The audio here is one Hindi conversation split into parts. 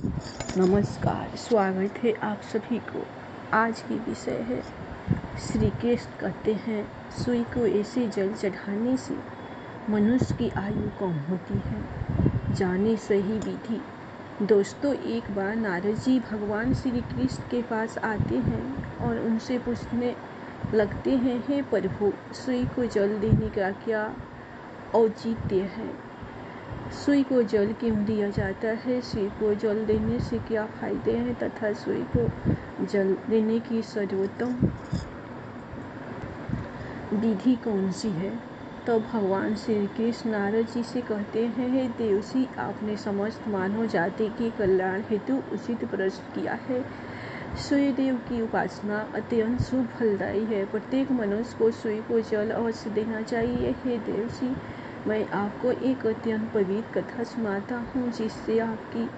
नमस्कार, स्वागत है आप सभी को। आज की विषय है श्री कृष्ण कहते हैं सुई को ऐसे जल चढ़ाने से मनुष्य की आयु कम होती है। जाने सही विधि। दोस्तों, एक बार नारद जी भगवान श्री कृष्ण के पास आते हैं और उनसे पूछने लगते हैं, हे प्रभु, सुई को जल देने का क्या औचित्य है? सुई को जल क्यों दिया जाता है? सुई को जल देने से क्या फायदे हैं तथा सुई को जल देने की सर्वोत्तम विधि कौन सी है? तो भगवान श्री कृष्ण नारद जी से कहते हैं, हे देवसी, आपने समस्त मानव जाति के कल्याण हेतु उचित प्रश्न किया है। सूर्य देव की उपासना अत्यंत शुभ फलदायी है। प्रत्येक मनुष्य को सुई को जल अवश्य देना चाहिए। हे देवसी, मैं आपको एक अत्यंत पवित्र कथा सुनाता हूँ जिससे आपकी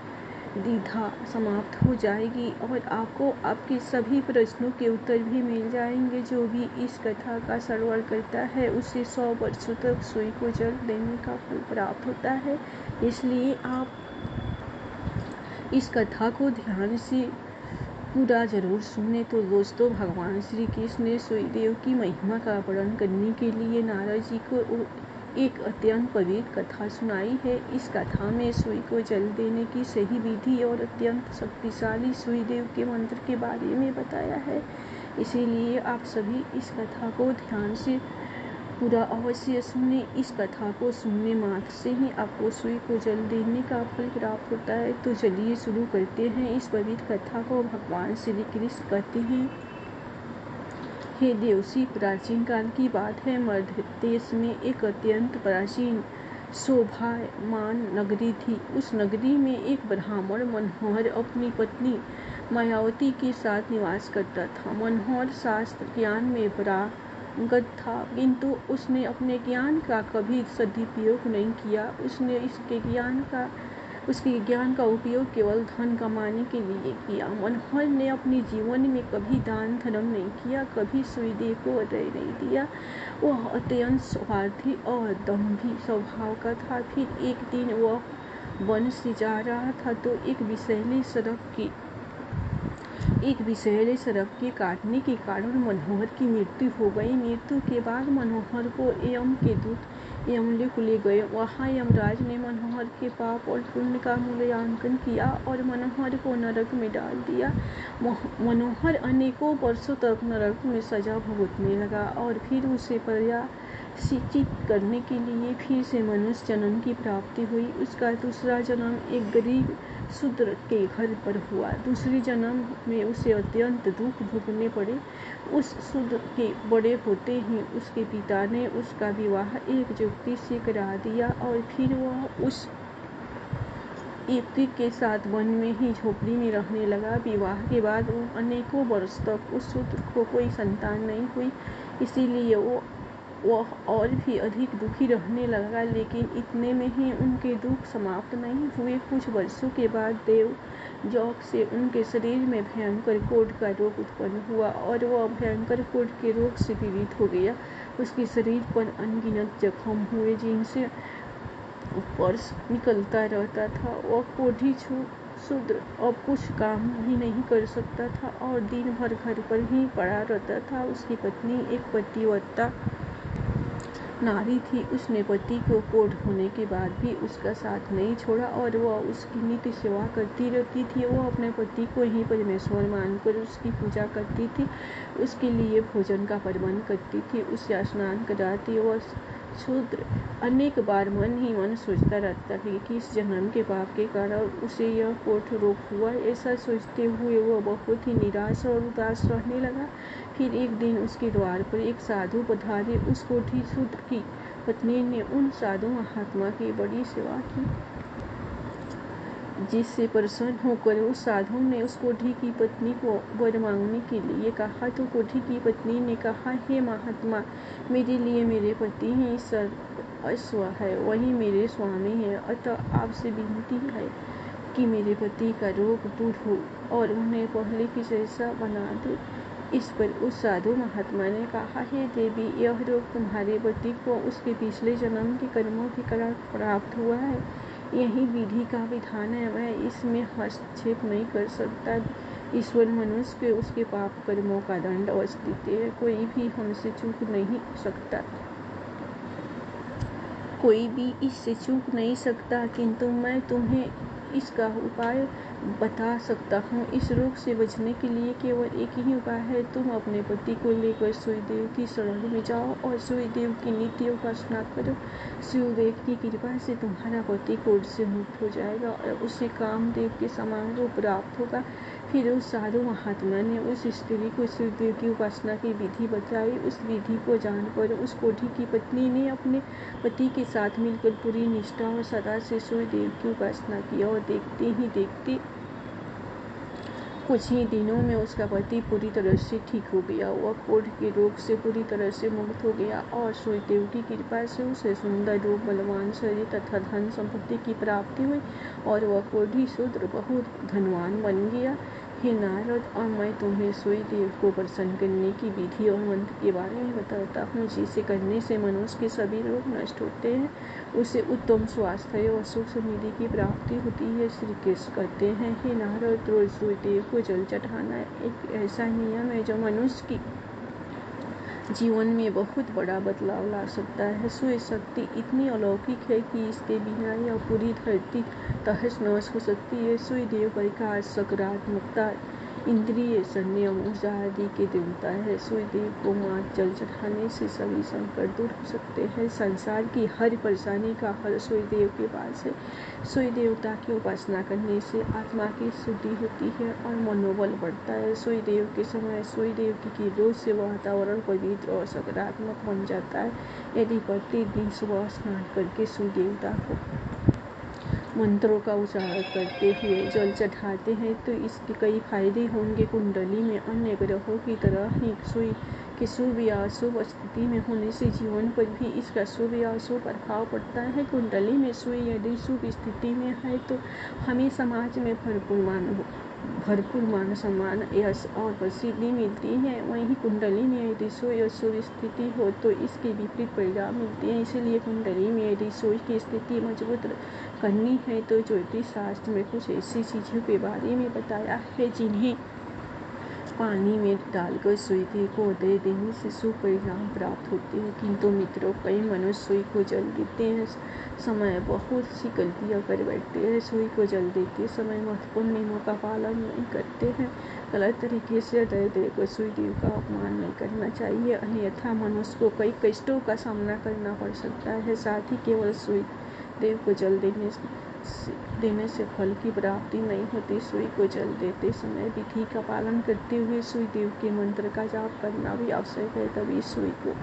द्विधा समाप्त हो जाएगी और आपको आपके सभी प्रश्नों के उत्तर भी मिल जाएंगे। जो भी इस कथा का श्रवण करता है उसे 100 वर्षों तक सुई को जल देने का फल प्राप्त होता है। इसलिए आप इस कथा को ध्यान से पूरा जरूर सुने। तो दोस्तों, भगवान श्री कृष्ण ने सूर्य देव की महिमा का वर्णन करने के लिए नारद जी को एक अत्यंत पवित्र कथा सुनाई है। इस कथा में सुई को जल देने की सही विधि और अत्यंत शक्तिशाली सूर्य देव के मंत्र के बारे में बताया है। इसीलिए आप सभी इस कथा को ध्यान से पूरा अवश्य सुने। इस कथा को सुनने मात्र से ही आपको सुई को जल देने का फल प्राप्त होता है। तो चलिए शुरू करते हैं इस पवित्र कथा को। भगवान श्री कृष्ण कहते हैं, हे देवसी, प्राचीन काल की बात है। मध्य देश में एक अत्यंत प्राचीन शोभायमान नगरी थी। उस नगरी में एक ब्राह्मण मनोहर अपनी पत्नी मायावती के साथ निवास करता था। मनोहर शास्त्र ज्ञान में पारंगत था, किंतु उसने अपने ज्ञान का कभी सदुपयोग नहीं किया। उसने उसके ज्ञान का उपयोग केवल धन कमाने के लिए किया। मनोहर ने अपने जीवन में कभी दान धर्म नहीं किया, कभी सूर्यदेव को उदय नहीं दिया। वह अत्यंत स्वार्थी और दंभी स्वभाव का था। फिर एक दिन वह वन से जा रहा था तो एक विषैले सड़क के काटने के कारण मनोहर की मृत्यु हो गई। मृत्यु के बाद मनोहर को यम के दूत यमलोक ले गए। वहाँ यमराज ने मनोहर के पाप और पुण्य का मूल्यांकन किया और मनोहर को नरक में डाल दिया। मनोहर अनेकों वर्षों तक नरक में सजा भुगतने लगा और फिर उसे प्रायश्चित करने के लिए फिर से मनुष्य जन्म की प्राप्ति हुई। उसका दूसरा जन्म एक गरीब शूद्र के घर पर हुआ। दूसरे जन्म में उसे अत्यंत दुख भोगने पड़े। उस शूद्र के बड़े होते ही उसके पिता ने उसका विवाह एक युवती से करा दिया और फिर वह उस युवती के साथ वन में ही झोपड़ी में रहने लगा। विवाह के बाद अनेकों वर्ष तक उस शूद्र को कोई संतान नहीं हुई। इसीलिए वह और भी अधिक दुखी रहने लगा। लेकिन इतने में ही उनके दुख समाप्त नहीं हुए। कुछ वर्षों के बाद देव योग से उनके शरीर में भयंकर कोढ़ का रोग उत्पन्न हुआ और वह भयंकर कोढ़ के रोग से पीड़ित हो गया। उसके शरीर पर अनगिनत जख्म हुए जिनसे पर्स निकलता रहता था। वह कोढ़ी शूद्र अब कुछ काम भी नहीं कर सकता था और दिन भर घर पर ही पड़ा रहता था। उसकी पत्नी एक पतिव्रता नारी थी। उसने पति को कोढ़ होने के बाद भी उसका साथ नहीं छोड़ा और वह उसकी नित्य सेवा करती रहती थी। वह अपने पति को ही परमेश्वर मानकर उसकी पूजा करती थी, उसके लिए भोजन का प्रबंध करती थी, उसे स्नान कराती। वह शूद्र अनेक बार मन ही मन सोचता रहता था कि इस जन्म के पाप के कारण उसे यह कोढ़ रोग हुआ। ऐसा सोचते हुए वह बहुत ही निराश और उदास रहने लगा। फिर एक दिन उसके द्वार पर एक साधु पधारे। उस कोढ़ी शूद्र की पत्नी ने उन साधु महात्मा की बड़ी सेवा की, जिससे प्रसन्न होकर उस साधु ने उस कोढ़ी की पत्नी को वर मांगने के लिए कहा। तो कोढ़ी की पत्नी ने कहा, हे महात्मा, मेरे लिए मेरे पति ही सर्वस्व है, वही मेरे स्वामी है। अतः आपसे विनती है कि मेरे पति का रोग दूर हो और उन्हें पहले की जैसा बना दे। इस पर उस साधु महात्मा ने कहा, हे देवी, यह रोग तुम्हारे पति को उसके पिछले जन्म के कर्मों के कारण प्राप्त हुआ है। यही विधि का विधान है, मैं इसमें हस्तक्षेप नहीं कर सकता। ईश्वर मनुष्य के उसके पाप कर्मों का दंड अवश्य देते हैं। कोई भी हमसे चूक नहीं सकता, कोई भी इससे चूक नहीं सकता, किंतु मैं तुम्हें इसका उपाय बता सकता हूँ। इस रोग से बचने के लिए केवल एक ही उपाय है, तुम अपने पति को लेकर सूर्यदेव की शरण में जाओ और सूर्यदेव की नित्य उपासना करो। सूर्यदेव की कृपा से तुम्हारा पति क्रोध से मुक्त हो जाएगा और उसे कामदेव के समान रूप प्राप्त होगा। फिर उस साधु महात्मा ने उस स्त्री को सूर्यदेव की उपासना की विधि बताई। उस विधि को जानकर उस कोठी की पत्नी ने अपने पति के साथ मिलकर पूरी निष्ठा और सदा से सूर्यदेव की उपासना की और देखते ही देखते कुछ ही दिनों में उसका पति पूरी तरह से ठीक हो गया। वह कोढ़ के रोग से पूरी तरह से मुक्त हो गया और सूर्यदेव की कृपा से उसे सुंदर रूप, बलवान शरीर तथा धन संपत्ति की प्राप्ति हुई और वह कोढ़ी शूद्र बहुत धनवान बन गया। हे नारद, और मैं तुम्हें सूर्यदेव को प्रसन्न करने की विधि और मंत्र के बारे में बताता हूँ, जिसे करने से मनुष्य के सभी रोग नष्ट होते हैं, उसे उत्तम स्वास्थ्य और सुख समृद्धि की प्राप्ति होती है। श्री कृष्ण कहते हैं, हे नारद, रोज सूर्यदेव को जल चढ़ाना एक ऐसा नियम है जो मनुष्य की जीवन में बहुत बड़ा बदलाव ला सकता है। सूर्य शक्ति इतनी अलौकिक है कि इसके बिना यह पूरी धरती तहस नहस हो सकती है। सूर्यदेव प्रकाश, सकारात्मकता, इंद्रिय संयम, ऊर्जा आदि के देवता है। सूर्यदेव को माथ जल चढ़ाने से सभी संकट दूर हो सकते हैं। संसार की हर परेशानी का हल सूर्यदेव के पास है। सूर्य देवता की उपासना करने से आत्मा की शुद्धि होती है और मनोबल बढ़ता है। सूर्यदेव के समय सूर्यदेव की किरणों से वातावरण पवित्र और सकारात्मक बन जाता है। यदि प्रतिदिन सुबह स्नान करके सूर्य देवता को मंत्रों का उच्चारण करते हुए जल चढ़ाते हैं तो इसके कई फायदे होंगे। कुंडली में अन्य ग्रहों की तरह ही सूर्य की शुभ या अशुभ स्थिति में होने से जीवन पर भी इसका शुभ या अशुभ प्रभाव पड़ता है। कुंडली में सूर्य यदि शुभ स्थिति में है तो हमें समाज में भरपूर मान सम्मान, यश और प्रसिद्धि मिलती है। वहीं कुंडली में यदि सूर्य अशुभ स्थिति हो तो इसके विपरीत परिणाम मिलते हैं। इसलिए कुंडली में यदि सूर्य की स्थिति मजबूत करनी है तो ज्योतिष शास्त्र में कुछ ऐसी चीज़ों के बारे में बताया है जिन्हें पानी में डालकर सूर्यदेव को उदय देने से शुभ परिणाम प्राप्त होते हैं। किंतु मित्रों, कई मनुष्य सूर्य को जल देते हैं समय बहुत सी गलतियां कर बैठते हैं। सूर्य को जल देते समय महत्वपूर्ण नियमों का पालन नहीं करते हैं। गलत तरीके से उदय देकर सूर्यदेव का अपमान नहीं करना चाहिए, अन्यथा मनुष्य को कई कष्टों का सामना करना पड़ सकता है। साथ ही केवल सूर्यदेव को जल देने से फल की प्राप्ति नहीं होती। सूर्य को जल देते समय विधि का पालन करते हुए सूर्यदेव के मंत्र का जाप करना भी आवश्यक है, तभी सूर्य को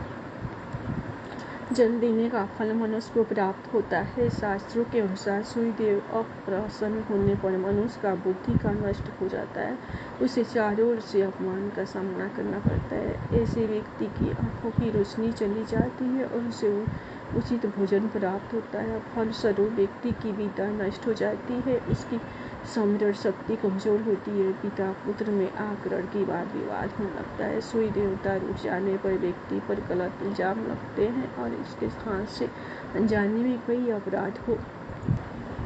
जल देने का फल मनुष्य को प्राप्त होता है। शास्त्रों के अनुसार सूर्यदेव अप्रसन्न होने पर मनुष्य का बुद्धि का नष्ट हो जाता है, उसे चारों ओर से अपमान का सामना करना पड़ता है। ऐसे व्यक्ति की आंखों की रोशनी चली जाती है और उसे उचित भोजन प्राप्त होता है। फलस्वरूप व्यक्ति की विद्या नष्ट हो जाती है, उसकी स्मरण शक्ति कमजोर होती है, पिता पुत्र में आकरण की बात विवाद होने लगता है। सूर्य देवता रुक जाने पर व्यक्ति पर गलत इल्जाम लगते हैं और इसके हाथ से अनजाने में कई अपराध हो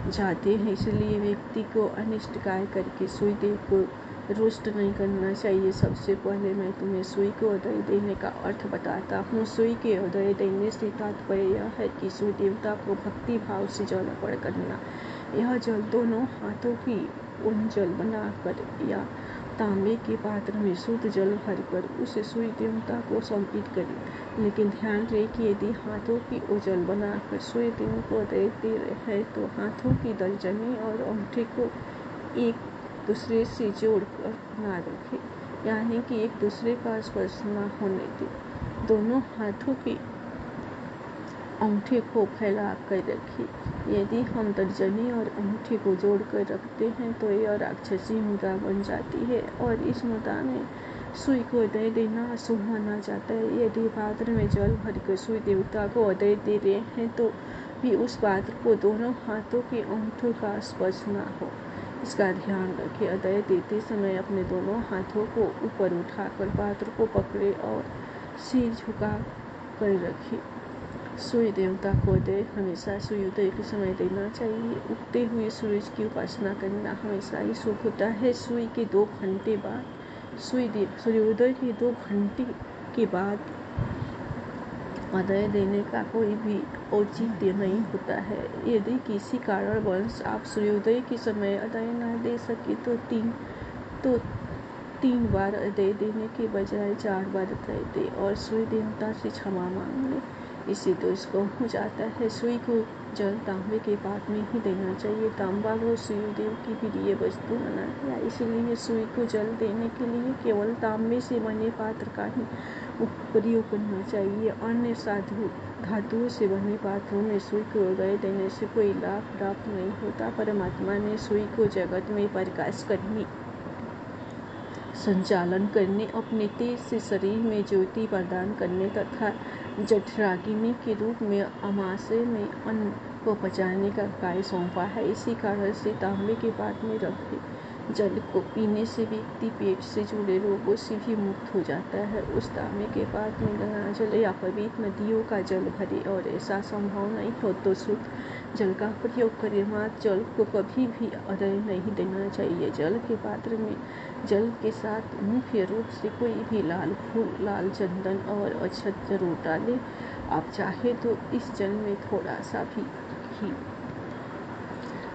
जाते हैं। इसलिए व्यक्ति को अनिष्ट कार्य करके सूर्यदेव को रुष्ट नहीं करना चाहिए। सबसे पहले मैं तुम्हें सूर्य को उदय देने का अर्थ बताता हूँ। सूर्य के उदय देने से तात्पर्य यह है कि सूर्य देवता को भक्ति भाव से जल अर्पण करना। यह जल दोनों हाथों की उन जल बनाकर या तांबे के पात्र में शुद्ध जल भरकर उसे सूर्य देवता को समर्पित करें। लेकिन ध्यान रहे कि यदि हाथों की ओझल बनाकर सूर्य देव को उदय दे रहे हैं तो हाथों की तर्जनी और अंगूठे को एक दूसरे से जोड़कर ना रखें, यानी कि एक दूसरे का स्पर्श न होने दें। दोनों हाथों के अंगूठे को फैला कर रखें। यदि हम तर्जनी और अंगूठे को जोड़कर रखते हैं तो यह राक्षसी मुद्रा बन जाती है और इस मुद्रा में सूर्य को उदय देना अशुभ माना जाता है। यदि पात्र में जल भरकर सूर्य देवता को उदय दे रहे हैं तो भी उस पात्र को दोनों हाथों के अंगूठों का स्पर्श न हो, इसका ध्यान रखें। उदय देते समय अपने दोनों हाथों को ऊपर उठाकर पात्र को पकड़े और सिर झुका कर रखें। सूर्य देवता को उदय हमेशा सूर्योदय के समय देना चाहिए। उगते हुए सूरज की उपासना करना हमेशा ही शुभ होता है। सूर्य के 2 घंटे बाद सूर्योदय के 2 घंटे के बाद उदय देने का कोई भी औचित्य नहीं होता है। यदि किसी कारणवश आप सूर्योदय के समय उदय न दे सके तो 3 बार उदय देने के बजाय 4 बार उदय दे और सूर्य देवता से क्षमा मांग ले, इससे दोष कम हो जाता है। सूर्य को जल तांबे के पात्र में ही देना चाहिए। तांबा को सूर्यदेव की प्रिय वस्तु माना गया, इसलिए सूर्य को जल देने के लिए केवल तांबे से बने पात्र का ही प्रयोग करना चाहिए। अन्य धातुओं से बने पात्रों में सूर्य को उदय देने से कोई लाभ प्राप्त नहीं होता। परमात्मा ने सूर्य को जगत में प्रकाश करने, संचालन करने, अपने तेज से शरीर में ज्योति प्रदान करने तथा जठराग्नि के रूप में अमाशय में अन्न को पचाने का कार्य सौंपा है। इसी कारण से तांबे के पात्र में रखे जल को पीने से व्यक्ति पेट से जुड़े रोगों से भी मुक्त हो जाता है। उस तांबे के पात्र में गंगा जल या पवित्र नदियों का जल भरे और ऐसा संभव नहीं हो तो शुद्ध जल का प्रयोग करें। मात्र जल को कभी भी उदय नहीं देना चाहिए। जल के पात्र में जल के साथ मुख्य रूप से कोई भी लाल फूल, लाल चंदन और अक्षत जरूर डालें। आप चाहे तो इस जल में थोड़ा सा भी घी,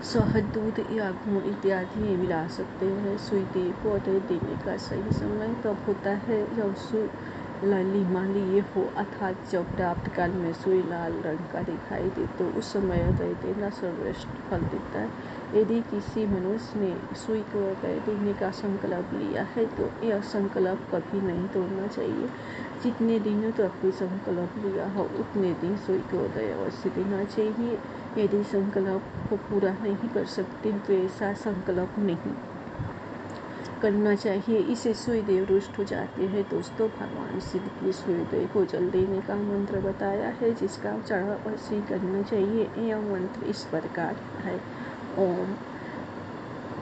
शहद, दूध या गुड़ इत्यादि मिला सकते हैं। सूर्यदेव को उदय देने का सही समय तब होता है जब सूर्य लालिमा लिए हो, अर्थात जब प्राप्त काल में सूर्य लाल रंग का दिखाई दे तो उस समय उदय देना सर्वश्रेष्ठ फल देता है। यदि किसी मनुष्य ने सूर्य को उदय देने का संकल्प लिया है तो यह संकल्प कभी नहीं तोड़ना चाहिए। जितने दिनों तक कोई संकल्प लिया हो उतने दिन सूर्य को उदय अवश्य देना चाहिए। यदि संकल्प को पूरा नहीं कर सकते तो ऐसा संकल्प नहीं करना चाहिए, इसे सूर्यदेव रुष्ट हो जाते हैं। दोस्तों, भगवान शिव की सूर्योदय को जल देने का मंत्र बताया है जिसका उच्चारण अवश्य करना चाहिए। यह मंत्र इस प्रकार है: ओम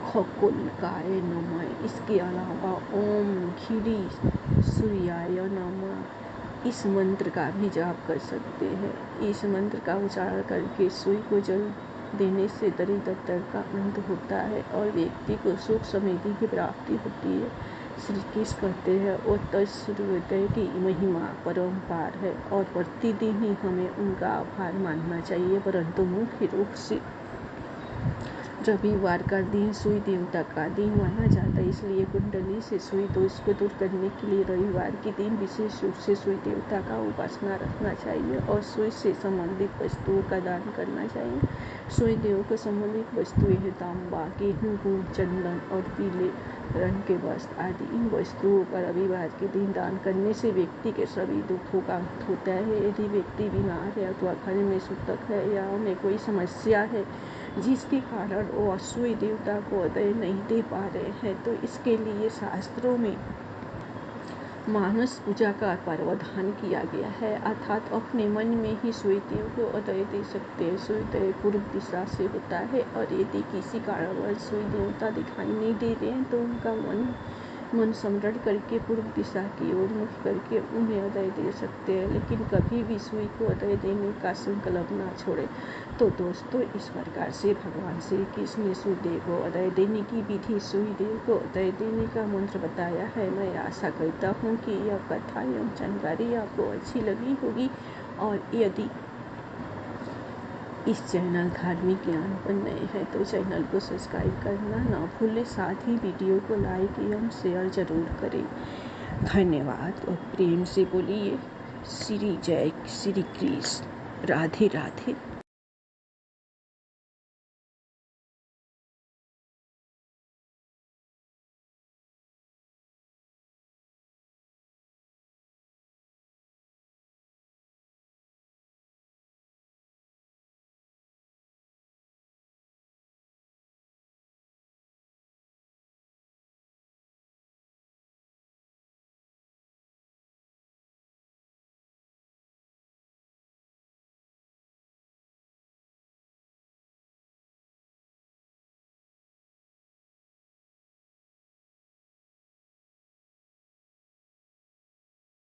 खगोलकाय नमः। इसके अलावा ओम घिरी सूर्याय नमः इस मंत्र का भी जाप कर सकते हैं। इस मंत्र का उच्चारण करके सूर्य को जल देने से दरिद्रता का अंत होता है और व्यक्ति को सुख समृद्धि की प्राप्ति होती है। श्री कृष्ण कहते हैं उत्तर सूर्योदय की महिमा परम्पार है और प्रतिदिन ही हमें उनका आभार मानना चाहिए, परंतु मुख्य रूप से रविवार का दिन सूर्य देवता का दिन माना जाता है, इसलिए कुंडली से सूर्य दोष को दूर करने के लिए रविवार के दिन विशेष रूप से सूर्य देवता का उपासना रखना चाहिए और सूर्य से संबंधित वस्तुओं का दान करना चाहिए। सूर्य देव को संबंधित वस्तुएं हैं तांबा, गेहूं, गुड़, चंदन और पीले रंग के वस्त्र आदि। इन वस्तुओं का रविवार के दिन दान करने से व्यक्ति के सभी दुखों का अंत होता है। यदि व्यक्ति बीमार है अथवा घर में सूतक है या उन्हें कोई समस्या है जिसके कारण वो सूर्य देवता को उदय नहीं दे पा रहे हैं तो इसके लिए शास्त्रों में मानस पूजा का प्रावधान किया गया है, अर्थात अपने मन में ही सूर्यदेव को उदय दे सकते हैं। सूर्योदय पूर्व दिशा से होता है और यदि किसी कारणवश सूर्य देवता दिखाई नहीं दे रहे हैं तो उनका मन स्मरण करके पूर्व दिशा की ओर मुख करके उन्हें उदय दे सकते हैं, लेकिन कभी भी सूर्य को उदय देने का संकल्प ना छोड़े। तो दोस्तों, इस प्रकार से भगवान श्री कृष्ण ने सूर्यदेव को उदय देने की विधि, सूर्यदेव को उदय देने का मंत्र बताया है। मैं आशा करता हूँ कि यह कथा एवं जानकारी आपको अच्छी लगी होगी और यदि इस चैनल धार्मिक ज्ञान पर नए हैं तो चैनल को सब्सक्राइब करना ना भूलें, साथ ही वीडियो को लाइक एवं शेयर जरूर करें। धन्यवाद और प्रेम से बोलिए श्री जय श्री कृष्ण, राधे राधे।